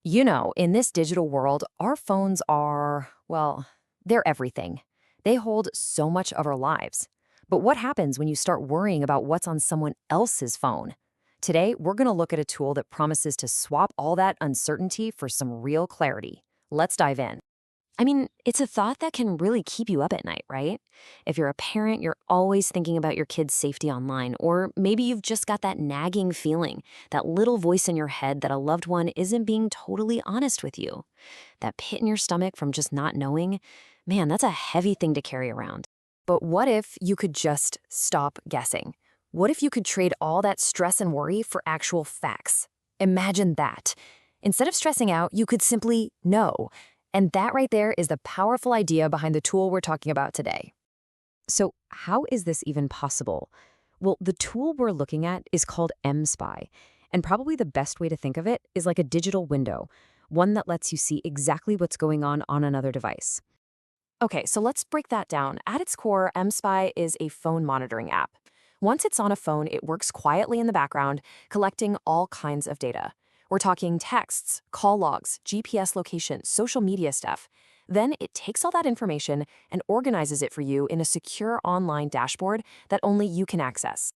In this digital world, our phones are, well, they're everything. They hold so much of our lives. But what happens when you start worrying about what's on someone else's phone? Today, we're going to look at a tool that promises to swap all that uncertainty for some real clarity. Let's dive in. It's a thought that can really keep you up at night, right? If you're a parent, you're always thinking about your kid's safety online, or maybe you've just got that nagging feeling, that little voice in your head that a loved one isn't being totally honest with you. That pit in your stomach from just not knowing, man, that's a heavy thing to carry around. But what if you could just stop guessing? What if you could trade all that stress and worry for actual facts? Imagine that. Instead of stressing out, you could simply know. And that right there is the powerful idea behind the tool we're talking about today. So how is this even possible? Well, the tool we're looking at is called mSpy, and probably the best way to think of it is like a digital window, one that lets you see exactly what's going on another device. Okay, so let's break that down. At its core, mSpy is a phone monitoring app. Once it's on a phone, it works quietly in the background, collecting all kinds of data. We're talking texts, call logs, GPS location, social media stuff. Then it takes all that information and organizes it for you in a secure online dashboard that only you can access.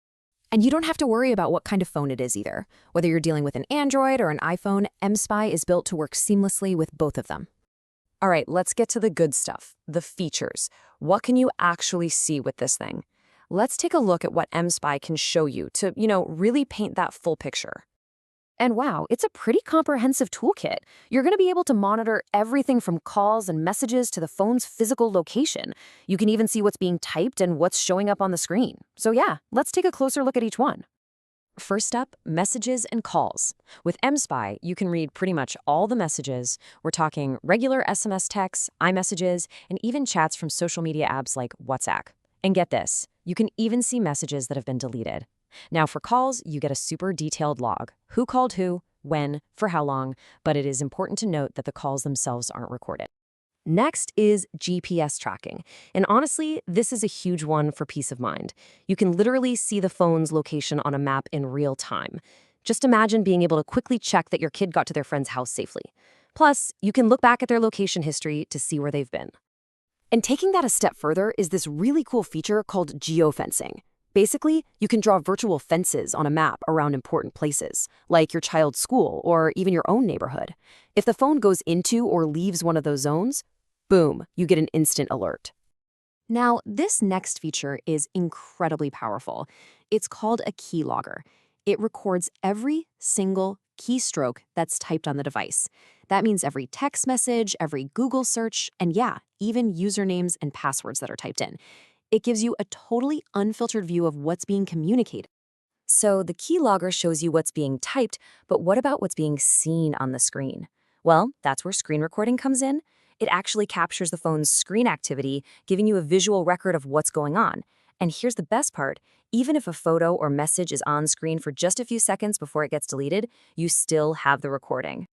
And you don't have to worry about what kind of phone it is either. Whether you're dealing with an Android or an iPhone, mSpy is built to work seamlessly with both of them. All right, let's get to the good stuff, the features. What can you actually see with this thing? Let's take a look at what mSpy can show you to, really paint that full picture. And wow, it's a pretty comprehensive toolkit. You're going to be able to monitor everything from calls and messages to the phone's physical location. You can even see what's being typed and what's showing up on the screen. So yeah, let's take a closer look at each one. First up, messages and calls. With mSpy, you can read pretty much all the messages. We're talking regular SMS texts, iMessages, and even chats from social media apps like WhatsApp. And get this, you can even see messages that have been deleted. Now for calls, you get a super detailed log. Who called who, when, for how long, but it is important to note that the calls themselves aren't recorded. Next is GPS tracking. And honestly, this is a huge one for peace of mind. You can literally see the phone's location on a map in real time. Just imagine being able to quickly check that your kid got to their friend's house safely. Plus, you can look back at their location history to see where they've been. And taking that a step further is this really cool feature called geofencing. Basically, you can draw virtual fences on a map around important places, like your child's school or even your own neighborhood. If the phone goes into or leaves one of those zones, boom, you get an instant alert. Now, this next feature is incredibly powerful. It's called a keylogger. It records every single keystroke that's typed on the device. That means every text message, every Google search, and yeah, even usernames and passwords that are typed in. It gives you a totally unfiltered view of what's being communicated. So the keylogger shows you what's being typed, but what about what's being seen on the screen? Well, that's where screen recording comes in. It actually captures the phone's screen activity, giving you a visual record of what's going on. And here's the best part, even if a photo or message is on screen for just a few seconds before it gets deleted, you still have the recording.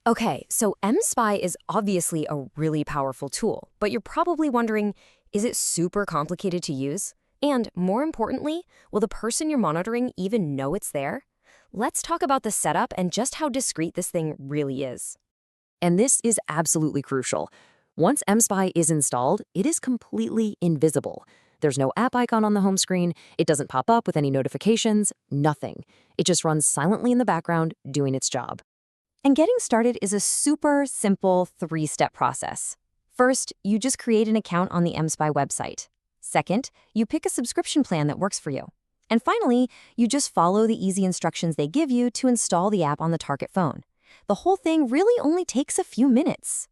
Okay, so mSpy is obviously a really powerful tool, but you're probably wondering, is it super complicated to use? And more importantly, will the person you're monitoring even know it's there? Let's talk about the setup and just how discreet this thing really is. And this is absolutely crucial. Once mSpy is installed, it is completely invisible. There's no app icon on the home screen, it doesn't pop up with any notifications, nothing. It just runs silently in the background, doing its job. And getting started is a super simple 3-step process. First, you just create an account on the mSpy website. Second, you pick a subscription plan that works for you. And finally, you just follow the easy instructions they give you to install the app on the target phone. The whole thing really only takes a few minutes.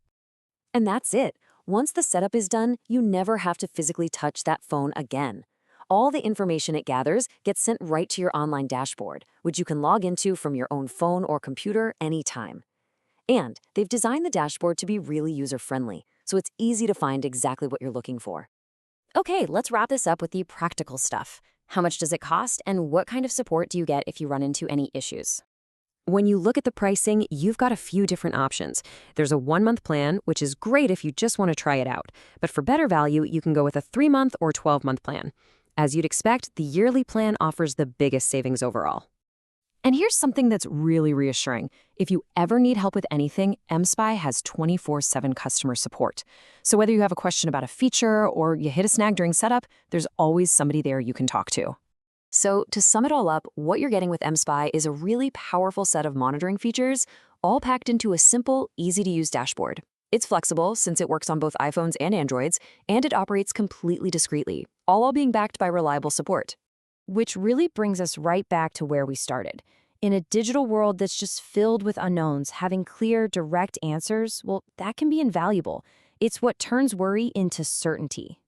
And that's it. Once the setup is done, you never have to physically touch that phone again. All the information it gathers gets sent right to your online dashboard, which you can log into from your own phone or computer anytime. And they've designed the dashboard to be really user-friendly, so it's easy to find exactly what you're looking for. Okay, let's wrap this up with the practical stuff. How much does it cost, and what kind of support do you get if you run into any issues? When you look at the pricing, you've got a few different options. There's a 1-month plan, which is great if you just want to try it out. But for better value, you can go with a 3-month or 12-month plan. As you'd expect, the yearly plan offers the biggest savings overall. And here's something that's really reassuring. If you ever need help with anything, mSpy has 24/7 customer support. So whether you have a question about a feature or you hit a snag during setup, there's always somebody there you can talk to. So to sum it all up, what you're getting with mSpy is a really powerful set of monitoring features, all packed into a simple, easy-to-use dashboard. It's flexible since it works on both iPhones and Androids, and it operates completely discreetly, all while being backed by reliable support. Which really brings us right back to where we started. In a digital world that's just filled with unknowns, having clear, direct answers, well, that can be invaluable. It's what turns worry into certainty.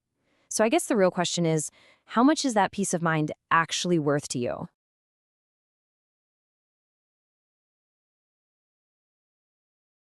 So I guess the real question is, how much is that peace of mind actually worth to you?